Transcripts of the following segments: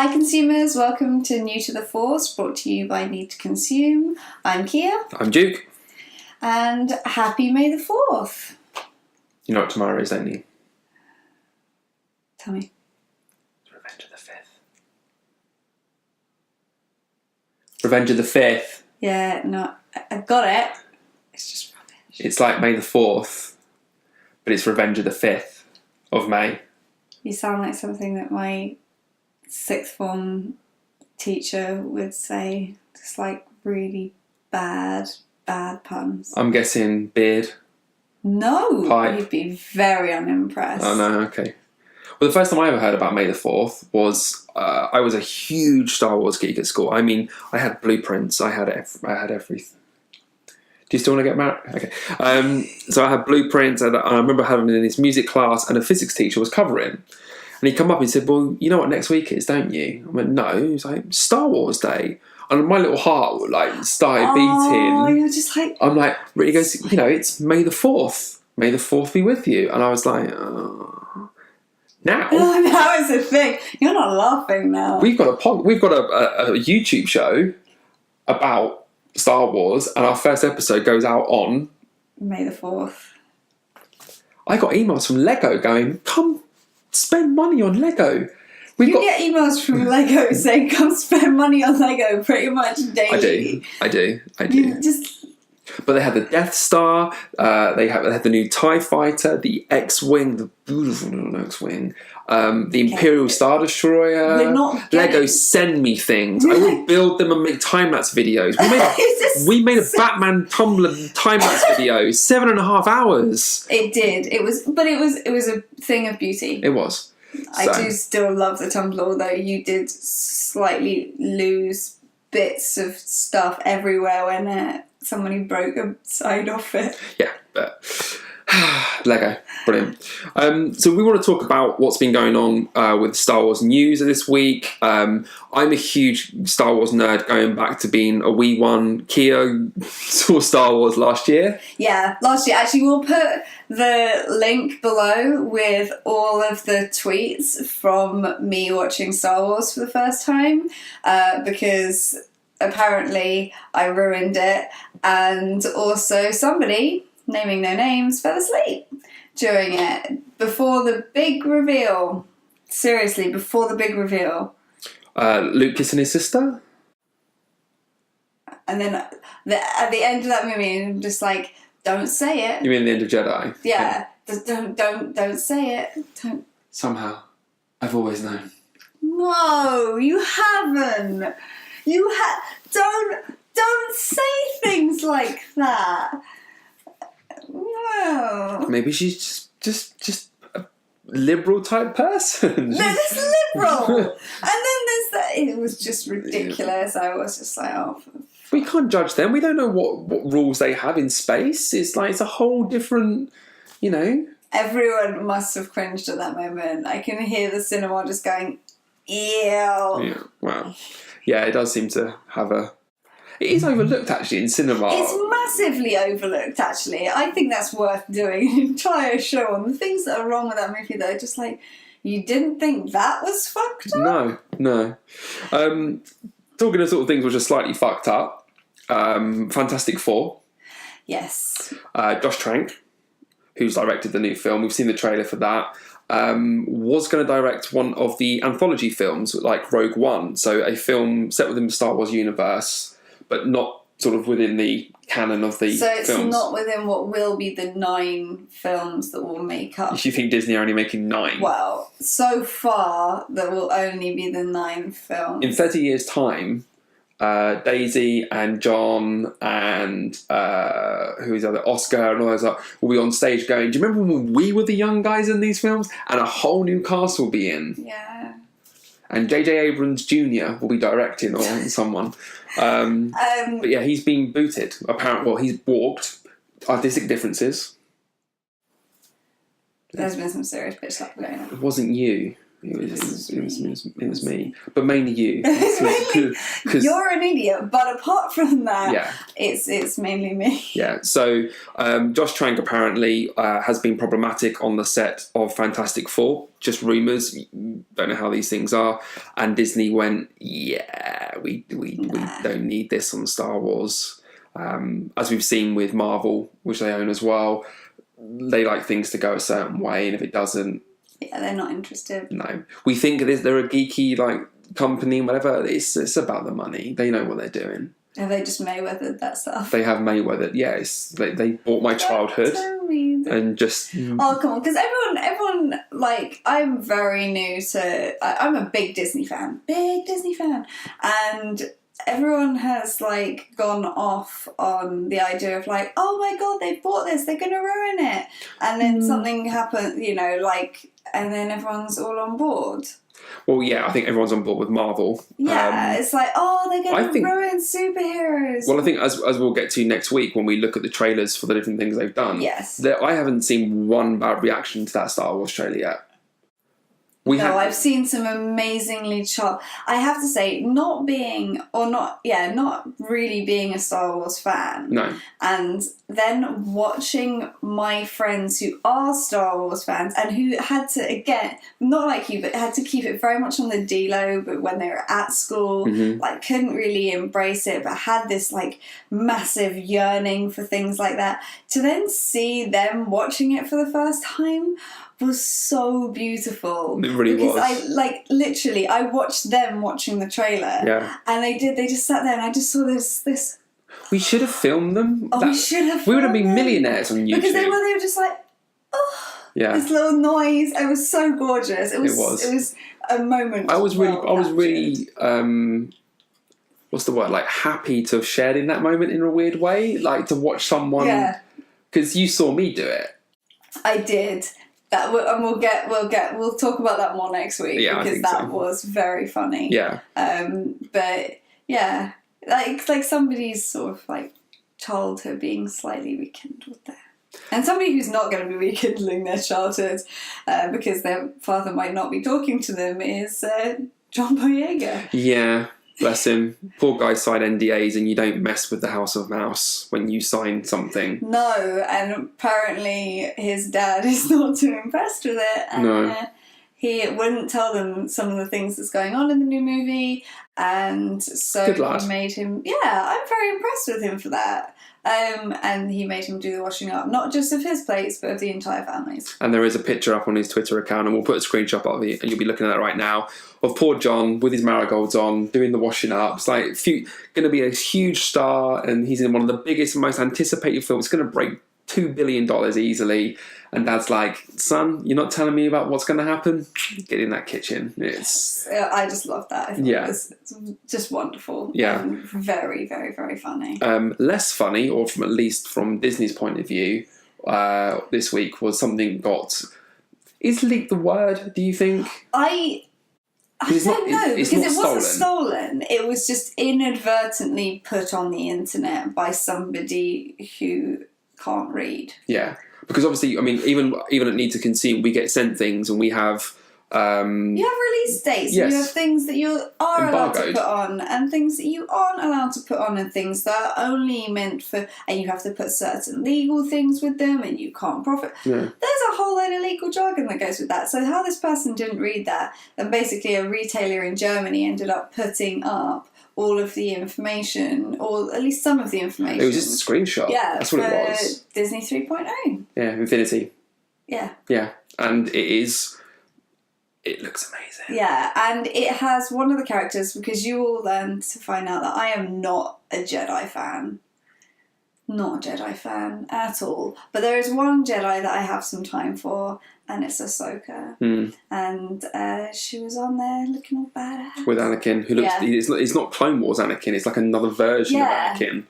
Hi consumers, welcome to New to the Force, brought to you by Need to Consume. I'm Kia. I'm Duke. And happy May the 4th. You know what tomorrow is, don't you? Tell me. It's Revenge of the 5th. Revenge of the 5th. Yeah, no, I've got it. It's just rubbish. It's like May the 4th, but it's Revenge of the 5th of May. You sound like something that my sixth form teacher would say. Just like really bad puns. I'm guessing beard. No, Pipe. you'd be very unimpressed. Oh no, okay. Well, the first time I ever heard about May the 4th was I was a huge Star Wars geek at school. I mean, I had blueprints. I had everything. Do you still want to get married? Okay. So I had blueprints, and I remember having in this music class, and a physics teacher was covering. And he'd come up and said, "Well, you know what next week is, don't you?" I went, "No." He was like, "Star Wars Day." And my little heart started beating. Oh, you're just like... I'm like, he goes, "You know, it's May the 4th. May the 4th be with you." And I was like, oh. Now it's a thing. You're not laughing now. we've got a YouTube show about Star Wars, and our first episode goes out on May the 4th. I got emails from Lego going, "Come spend money on Lego." You get emails from Lego saying, "Come spend money on Lego," pretty much daily. I do. You just... But they had the Death Star. They had the new TIE Fighter, the X-wing, the beautiful little X-wing, the Imperial Star Destroyer. We're not getting... Lego, send me things. I will build them and make time-lapse videos. We made a Batman Tumblr time-lapse video, 7.5 hours. It did. It was a thing of beauty. It was. I do still love the Tumblr, although you did slightly lose bits of stuff everywhere when somebody broke a side off it. Yeah, but Lego, brilliant. So we want to talk about what's been going on with Star Wars news this week. I'm a huge Star Wars nerd, going back to being a wee one. Kia saw Star Wars last year. Yeah, last year. Actually, we'll put the link below with all of the tweets from me watching Star Wars for the first time, because apparently I ruined it, and also somebody, naming no names, fell asleep during it before the big reveal. Seriously, before the big reveal. Luke kissing his sister? And then at the end of that movie, I'm just like, don't say it. You mean the end of Jedi? Yeah. Just don't say it. Don't. Somehow, I've always known. No, you haven't. Don't say things like that. No. Maybe she's just a liberal type person. There's liberal, and then there's that. It was just ridiculous. I was just like, oh. We can't judge them. We don't know what rules they have in space. It's a whole different, Everyone must have cringed at that moment. I can hear the cinema just going, ew. Yeah, wow. Yeah, it does seem to have It is overlooked, actually, in cinema. It's massively overlooked, actually. I think that's worth doing an entire show on the things that are wrong with that movie, though. Just like, you didn't think that was fucked up? No. Talking of sort of things which are slightly fucked up, Fantastic Four. Yes. Josh Trank, who's directed the new film, we've seen the trailer for that, was going to direct one of the anthology films, like Rogue One, so a film set within the Star Wars universe, but not sort of within the canon of the films. So it's not within what will be the 9 films that will make up. You think Disney are only making 9? Well, so far there will only be the 9 films. In 30 years' time, Daisy and John and Oscar and all those will be on stage going, "Do you remember when we were the young guys in these films?" And a whole new cast will be in. Yeah. And J.J. Abrams Jr. will be directing, or someone. But yeah, he's been booted. Apparently, well, he's walked. Artistic differences. There's been some serious bitch stuff going on. It wasn't you. It was me, but mainly you. You're an idiot, but apart from that, yeah, it's mainly me. Yeah. So Josh Trank apparently has been problematic on the set of Fantastic Four. Just rumours. Don't know how these things are. And Disney went, yeah, we don't need this on Star Wars. As we've seen with Marvel, which they own as well, they like things to go a certain way, and if it doesn't, yeah, they're not interested. No, we think they're a geeky company, whatever. It's about the money. They know what they're doing. Have they just Mayweathered that stuff? They have Mayweathered. Yes, they bought my childhood and just. Oh come on! Because everyone I'm very new to. I'm a big Disney fan, and everyone has gone off on the idea of oh my god, they've bought this, they're gonna ruin it, and then something happens, and then everyone's all on board. Well, yeah, I think everyone's on board with Marvel. Yeah, it's they're going to ruin superheroes. Well, I think as we'll get to next week when we look at the trailers for the different things they've done. Yes. I haven't seen one bad reaction to that Star Wars trailer yet. I've seen some amazingly I have to say, not really being a Star Wars fan. No. And then watching my friends who are Star Wars fans and who had to, again, not like you, but had to keep it very much on the D-low, but when they were at school, couldn't really embrace it, but had this massive yearning for things like that. To then see them watching it for the first time was so beautiful. It really was. Literally, I watched them watching the trailer. Yeah. And they just sat there and I just saw this. We should have filmed them. We should have. We would have been millionaires on YouTube. Because they were just yeah. This little noise. It was so gorgeous. It was. It was a moment. I was really. What's the word? Happy to have shared in that moment in a weird way. To watch someone. Yeah. Because you saw me do it. I did. We'll talk about that more next week. Yeah, because that was very funny. Yeah. But yeah, somebody's sort of childhood being slightly rekindled there, and somebody who's not going to be rekindling their childhood because their father might not be talking to them is John Boyega. Yeah. Bless him. Poor guy signed NDAs, and you don't mess with the House of Mouse when you sign something. No, and apparently his dad is not too impressed with it. And, no. He wouldn't tell them some of the things that's going on in the new movie, and so he made him. Yeah, I'm very impressed with him for that. And he made him do the washing up, not just of his plates, but of the entire family's. And there is a picture up on his Twitter account, and we'll put a screenshot of it, and you'll be looking at it right now, of poor John with his marigolds on, doing the washing up. It's going to be a huge star, and he's in one of the biggest and most anticipated films. It's going to break $2 billion easily. And Dad's like, son, you're not telling me about what's going to happen? Get in that kitchen. I just love that. I thought it was just wonderful. Yeah. And very, very, very funny. Less funny, or at least from Disney's point of view, this week was something is leaked the word, do you think? I don't know, because it wasn't stolen. It was just inadvertently put on the internet by somebody who can't read. Yeah. Because obviously, I mean, even at Need to Consume, we get sent things, and we have. You have release dates. Yes. You have things that you are allowed to put on, and things that you aren't allowed to put on, and things that are only meant for. And you have to put certain legal things with them, and you can't profit. Yeah. There's a whole load of legal jargon that goes with that. So how this person didn't read that, and basically a retailer in Germany ended up putting up all of the information, or at least some of the information. It was just a screenshot. Yeah, that's what it was. Disney 3.0. Yeah, Infinity. Yeah. Yeah, and it looks amazing. Yeah, and it has one of the characters, because you will learn to find out that I am not a Jedi fan. Not a Jedi fan at all. But there is one Jedi that I have some time for, and it's Ahsoka. And she was on there looking all badass. With Anakin, who looks... Yeah. It's not Clone Wars Anakin, it's like another version of Anakin.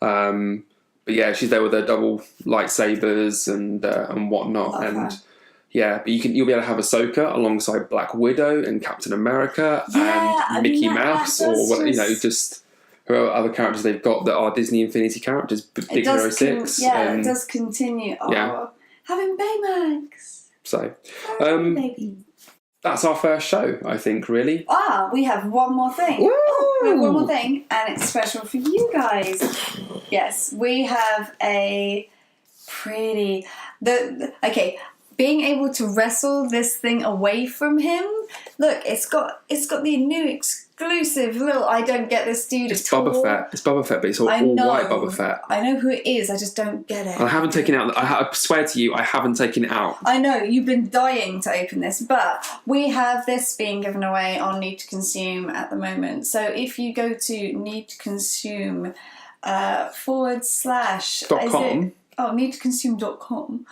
But yeah, she's there with her double lightsabers and whatnot. Love and her. Yeah, but you'll be able to have Ahsoka alongside Black Widow and Captain America and Mickey Mouse, or just... who are other characters they've got that are Disney Infinity characters, Big Hero 6. It does continue. Having Baymax. So, baby. that's our first show, I think, really. We have one more thing. Woo! We have one more thing, and it's special for you guys. Yes, we have a pretty... Okay, being able to wrestle this thing away from him. Look, it's got the new exclusive little... I don't get this dude It's at all. Boba Fett. It's Boba Fett, but it's all white Boba Fett. I know who it is, I just don't get it. And I haven't taken it out. I swear to you, I haven't taken it out. I know, you've been dying to open this, but we have this being given away on Need to Consume at the moment. So if you go to Need to Consume / .com. needtoconsume.com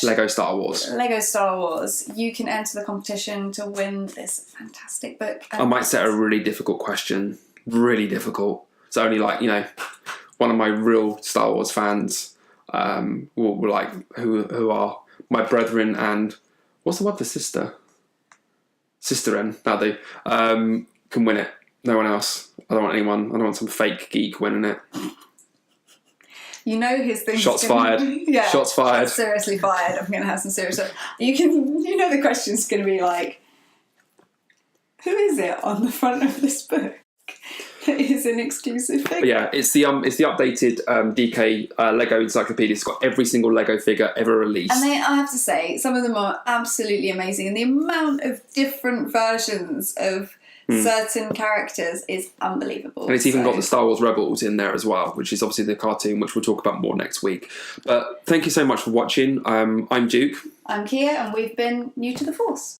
/ Lego Star Wars. Lego Star Wars. You can enter the competition to win this fantastic book. I might set a really difficult question. Really difficult. It's only like, one of my real Star Wars fans will like, who are my brethren and, what's the word for sister? Sister-in, that'll do. Can win it. No one else. I don't want anyone. I don't want some fake geek winning it. His thing. Shots fired. Yeah. Shots fired. Seriously fired. I'm going to have some serious stuff. The question's going to be like, who is it on the front of this book? It is an exclusive figure. But yeah, it's the updated DK Lego Encyclopedia. It's got every single Lego figure ever released. And I have to say, some of them are absolutely amazing. And the amount of different versions of certain characters is unbelievable. And it's even got the Star Wars Rebels in there as well, which is obviously the cartoon, which we'll talk about more next week. But thank you so much for watching. I'm Duke. I'm Kia, and we've been New to the Force.